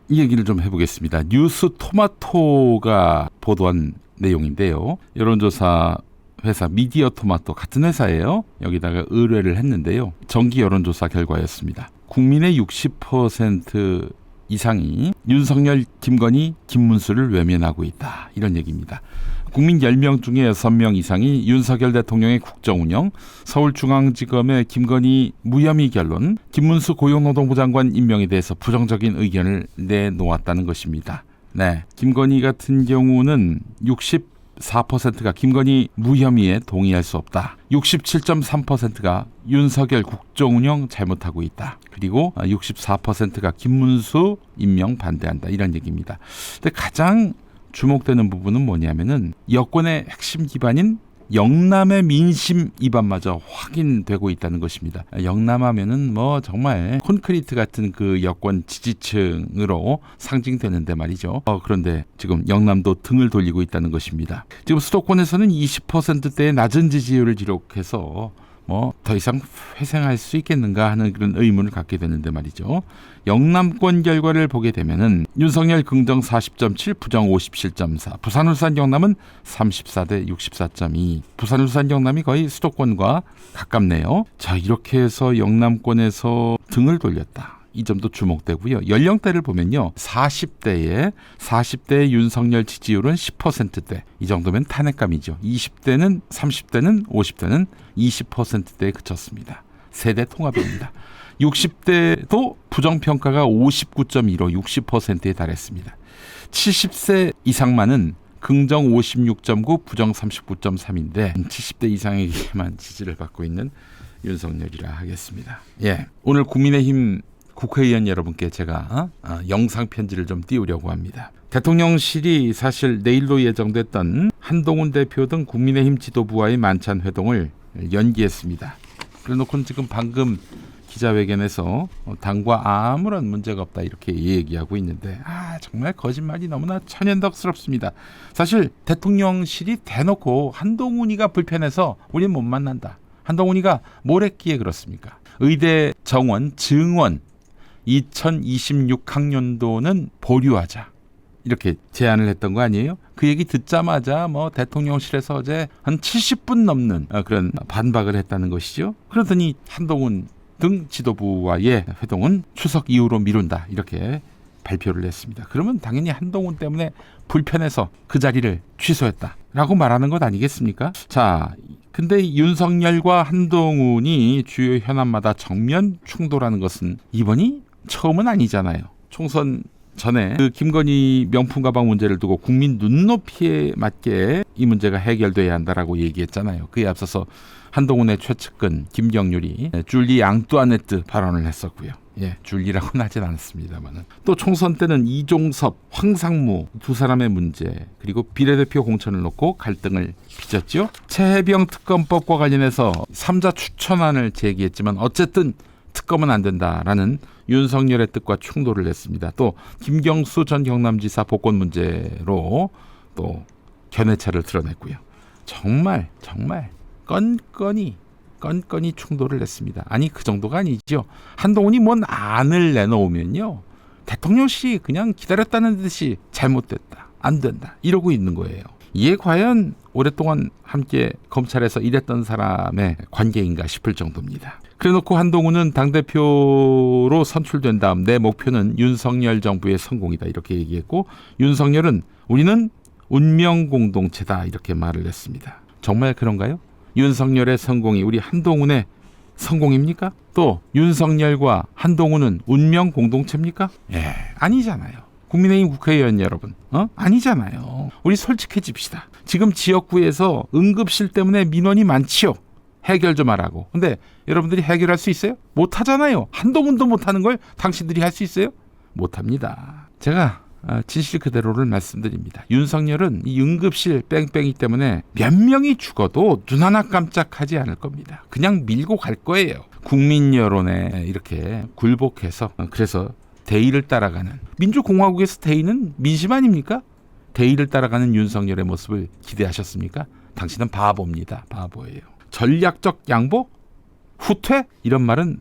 이 얘기를 좀 해보겠습니다. 뉴스 토마토가 보도한 내용인데요. 여론조사 회사 미디어 토마토 같은 회사예요. 여기다가 의뢰를 했는데요. 정기 여론조사 결과였습니다. 국민의 60% 이상이 윤석열, 김건희, 김문수를 외면하고 있다. 이런 얘기입니다. 국민 10명 중에 6명 이상이 윤석열 대통령의 국정운영, 서울중앙지검의 김건희 무혐의 결론, 김문수 고용노동부 장관 임명에 대해서 부정적인 의견을 내놓았다는 것입니다. 네, 김건희 같은 경우는 64%가 김건희 무혐의에 동의할 수 없다. 67.3%가 윤석열 국정운영 잘못하고 있다. 그리고 64%가 김문수 임명 반대한다. 이런 얘기입니다. 근데 가장 주목되는 부분은 뭐냐면은 여권의 핵심 기반인 영남의 민심 이반마저 확인되고 있다는 것입니다. 영남하면은 뭐 정말 콘크리트 같은 그 여권 지지층으로 상징되는데 말이죠. 그런데 지금 영남도 등을 돌리고 있다는 것입니다. 지금 수도권에서는 20%대의 낮은 지지율을 기록해서 뭐 더 이상 회생할 수 있겠는가 하는 그런 의문을 갖게 되는데 말이죠. 영남권 결과를 보게 되면은 윤석열 긍정 40.7, 부정 57.4, 부산, 울산, 경남은 34대 64.2. 부산, 울산, 경남이 거의 수도권과 가깝네요. 자, 이렇게 해서 영남권에서 등을 돌렸다. 이 점도 주목되고요. 연령대를 보면요. 40대의 윤석열 지지율은 10%대. 이 정도면 탄핵감이죠. 20대는 30대는 50대는 20%대에 그쳤습니다. 세대 통합입니다. 60대도 부정평가가 59.15, 60%에 달했습니다. 70세 이상만은 긍정 56.9, 부정 39.3인데 70대 이상에게만 지지를 받고 있는 윤석열이라 하겠습니다. 예, 오늘 국민의힘 국회의원 여러분께 제가 영상 편지를 좀 띄우려고 합니다. 대통령실이 사실 내일로 예정됐던 한동훈 대표 등 국민의힘 지도부와의 만찬 회동을 연기했습니다. 그래놓고 지금 방금 기자회견에서 당과 아무런 문제가 없다 이렇게 얘기하고 있는데 정말 거짓말이 너무나 천연덕스럽습니다. 사실 대통령실이 대놓고 한동훈이가 불편해서 우리는 못 만난다. 한동훈이가 뭘 했기에 그렇습니까? 의대 정원, 증원 2026학년도는 보류하자 이렇게 제안을 했던 거 아니에요? 그 얘기 듣자마자 뭐 대통령실에서 어제 한 70분 넘는 그런 반박을 했다는 것이죠. 그러더니 한동훈 등 지도부와의 회동은 추석 이후로 미룬다 이렇게 발표를 했습니다. 그러면 당연히 한동훈 때문에 불편해서 그 자리를 취소했다라고 말하는 것 아니겠습니까? 자, 근데 윤석열과 한동훈이 주요 현안마다 정면 충돌하는 것은 이번이 처음은 아니잖아요. 총선 전에 그 김건희 명품 가방 문제를 두고 국민 눈높이에 맞게 이 문제가 해결돼야 한다라고 얘기했잖아요. 그에 앞서서 한동훈의 최측근 김경률이 줄리 앙뚜아네트 발언을 했었고요. 예, 줄리라고는 하진 않았습니다만은 또 총선 때는 이종섭, 황상무 두 사람의 문제 그리고 비례대표 공천을 놓고 갈등을 빚었죠. 최혜병 특검법과 관련해서 3자 추천안을 제기했지만 어쨌든 특검은 안 된다라는 윤석열의 뜻과 충돌을 냈습니다. 또 김경수 전 경남지사 복권 문제로 또 견해차를 드러냈고요. 정말 건건이 충돌을 냈습니다. 아니 그 정도가 아니죠. 한동훈이 뭔 안을 내놓으면요. 대통령실이 그냥 기다렸다는 듯이 잘못됐다. 안 된다. 이러고 있는 거예요. 이게 과연 오랫동안 함께 검찰에서 일했던 사람의 관계인가 싶을 정도입니다. 그래놓고 한동훈은 당대표로 선출된 다음 내 목표는 윤석열 정부의 성공이다 이렇게 얘기했고 윤석열은 우리는 운명공동체다 이렇게 말을 했습니다. 정말 그런가요? 윤석열의 성공이 우리 한동훈의 성공입니까? 또 윤석열과 한동훈은 운명공동체입니까? 예, 아니잖아요. 국민의힘 국회의원 여러분, 아니잖아요. 우리 솔직해집시다. 지금 지역구에서 응급실 때문에 민원이 많지요. 해결 좀 하라고. 근데 여러분들이 해결할 수 있어요? 못하잖아요. 한동훈도 못하는 걸 당신들이 할 수 있어요? 못합니다. 제가 진실 그대로를 말씀드립니다. 윤석열은 이 응급실 뺑뺑이 때문에 몇 명이 죽어도 눈 하나 깜짝하지 않을 겁니다. 그냥 밀고 갈 거예요. 국민 여론에 이렇게 굴복해서 그래서 대의를 따라가는 민주공화국에서 대의는 민심 아닙니까? 대의를 따라가는 윤석열의 모습을 기대하셨습니까? 당신은 바보입니다. 바보예요. 전략적 양보? 후퇴? 이런 말은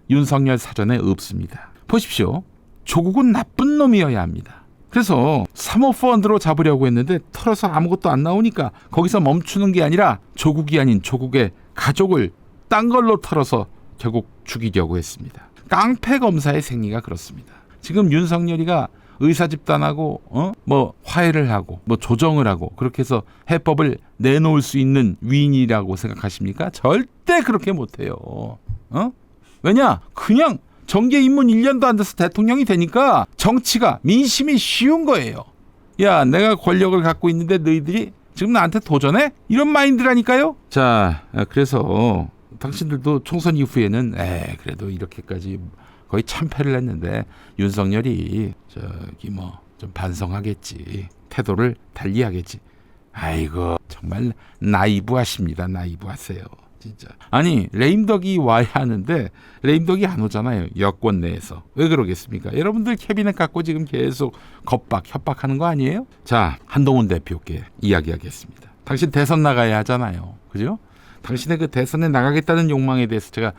윤석열 사전에 없습니다. 보십시오. 조국은 나쁜 놈이어야 합니다. 그래서 사모펀드로 잡으려고 했는데 털어서 아무것도 안 나오니까 거기서 멈추는 게 아니라 조국이 아닌 조국의 가족을 딴 걸로 털어서 결국 죽이려고 했습니다. 깡패 검사의 생리가 그렇습니다. 지금 윤석열이가 의사 집단하고 뭐 화해를 하고 뭐 조정을 하고 그렇게 해서 해법을 내놓을 수 있는 위인이라고 생각하십니까? 절대 그렇게 못해요. 왜냐? 그냥 정계 입문 1년도 안 돼서 대통령이 되니까 정치가 민심이 쉬운 거예요. 야, 내가 권력을 갖고 있는데 너희들이 지금 나한테 도전해? 이런 마인드라니까요. 자, 그래서 당신들도 총선 이후에는 그래도 이렇게까지 거의 참패를 했는데 윤석열이 저기 뭐 좀 반성하겠지. 태도를 달리하겠지. 아이고 정말 나이브하십니다. 나이브하세요. 진짜. 아니 레임덕이 와야 하는데 레임덕이 안 오잖아요. 여권 내에서. 왜 그러겠습니까? 여러분들 캐비넷 갖고 지금 계속 협박하는 거 아니에요? 자, 한동훈 대표께 이야기하겠습니다. 당신 대선 나가야 하잖아요. 그죠? 당신의 그 대선에 나가겠다는 욕망에 대해서 제가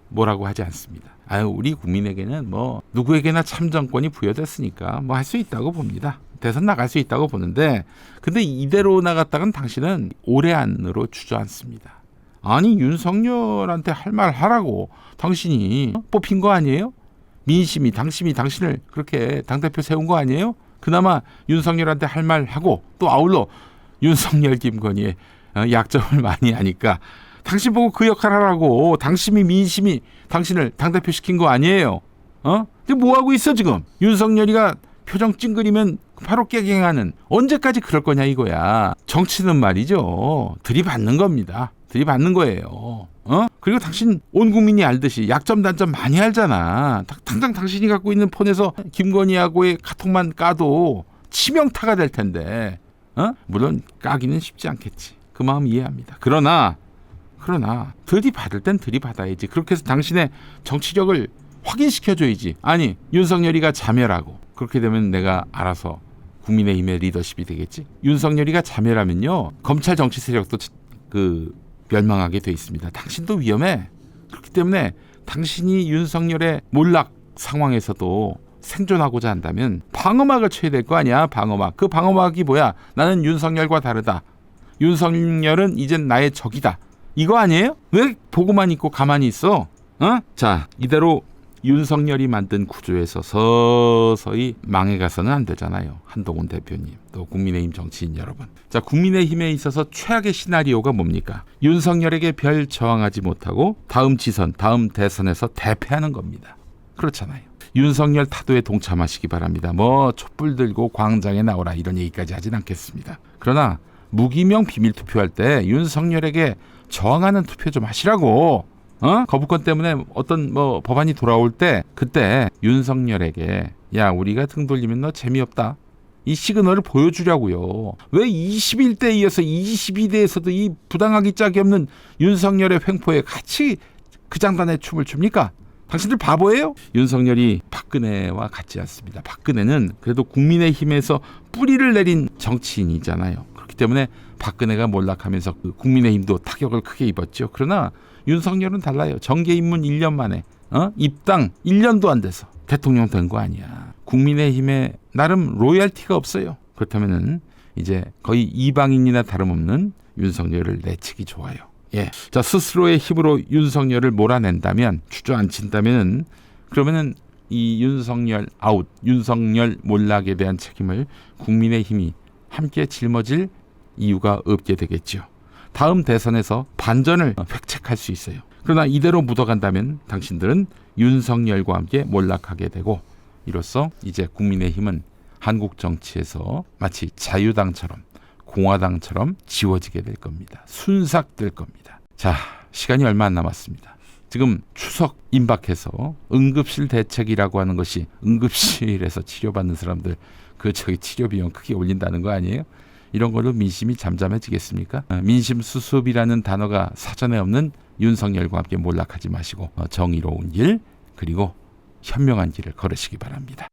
뭐라고 하지 않습니다. 우리 국민에게는 뭐 누구에게나 참정권이 부여됐으니까 뭐 할 수 있다고 봅니다. 대선 나갈 수 있다고 보는데 근데 이대로 나갔다간 당신은 올해 안으로 주저앉습니다. 아니 윤석열한테 할 말 하라고 당신이 뽑힌 거 아니에요? 민심이 당신을 그렇게 당대표 세운 거 아니에요? 그나마 윤석열한테 할 말 하고 또 아울러 윤석열 김건희의 약점을 많이 아니까 당신 보고 그 역할 하라고 당신이 민심이 당신을 당대표 시킨 거 아니에요? 근데 뭐 하고 있어 지금? 윤석열이가 표정 찡그리면 바로 깨갱하는 언제까지 그럴 거냐 이거야. 정치는 말이죠. 들이받는 겁니다. 들이받는 거예요. 그리고 당신 온 국민이 알듯이 약점 단점 많이 알잖아. 당장 당신이 갖고 있는 폰에서 김건희하고의 카톡만 까도 치명타가 될 텐데 물론 까기는 쉽지 않겠지. 그 마음 이해합니다. 그러나 들이받을 땐 들이받아야지. 그렇게 해서 당신의 정치력을 확인시켜줘야지. 아니 윤석열이가 자멸하고 그렇게 되면 내가 알아서 국민의힘의 리더십이 되겠지. 윤석열이가 자멸하면요 검찰 정치 세력도 멸망하게 돼 있습니다. 당신도 위험해. 그렇기 때문에 당신이 윤석열의 몰락 상황에서도 생존하고자 한다면 방어막을 쳐야 될 거 아니야. 방어막. 그 방어막이 뭐야? 나는 윤석열과 다르다. 윤석열은 이젠 나의 적이다. 이거 아니에요? 왜 보고만 있고 가만히 있어? 자, 이대로 윤석열이 만든 구조에서 서서히 망해가서는 안 되잖아요. 한동훈 대표님, 또 국민의힘 정치인 여러분. 자, 국민의힘에 있어서 최악의 시나리오가 뭡니까? 윤석열에게 별 저항하지 못하고 다음 지선, 다음 대선에서 대패하는 겁니다. 그렇잖아요. 윤석열 타도에 동참하시기 바랍니다. 뭐 촛불 들고 광장에 나오라 이런 얘기까지 하진 않겠습니다. 그러나 무기명 비밀 투표할 때 윤석열에게 저항하는 투표 좀 하시라고. 거부권 때문에 어떤 뭐 법안이 돌아올 때 그때 윤석열에게 야 우리가 등 돌리면 너 재미없다. 이 시그널을 보여주려고요. 왜 21대에 이어서 22대에서도 이 부당하기 짝이 없는 윤석열의 횡포에 같이 그 장단에 춤을 춥니까? 당신들 바보예요? 윤석열이 박근혜와 같지 않습니다. 박근혜는 그래도 국민의힘에서 뿌리를 내린 정치인이잖아요. 그렇기 때문에 박근혜가 몰락하면서 국민의힘도 타격을 크게 입었죠. 그러나 윤석열은 달라요. 정계 입문 1년 만에 입당 1년도 안 돼서 대통령 된 거 아니야. 국민의힘에 나름 로열티가 없어요. 그렇다면은 이제 거의 이방인이나 다름없는 윤석열을 내치기 좋아요. 예. 자, 스스로의 힘으로 윤석열을 몰아낸다면, 주저앉힌다면, 그러면은 이 윤석열 아웃, 윤석열 몰락에 대한 책임을 국민의힘이 함께 짊어질 이유가 없게 되겠죠. 다음 대선에서 반전을 획책할 수 있어요. 그러나 이대로 묻어간다면 당신들은 윤석열과 함께 몰락하게 되고, 이로써 이제 국민의힘은 한국 정치에서 마치 자유당처럼 공화당처럼 지워지게 될 겁니다. 순삭될 겁니다. 자, 시간이 얼마 안 남았습니다. 지금 추석 임박해서 응급실 대책이라고 하는 것이 응급실에서 치료받는 사람들 치료 비용 크게 올린다는 거 아니에요? 이런 걸로 민심이 잠잠해지겠습니까? 민심 수습이라는 단어가 사전에 없는 윤석열과 함께 몰락하지 마시고 정의로운 길 그리고 현명한 길을 걸으시기 바랍니다.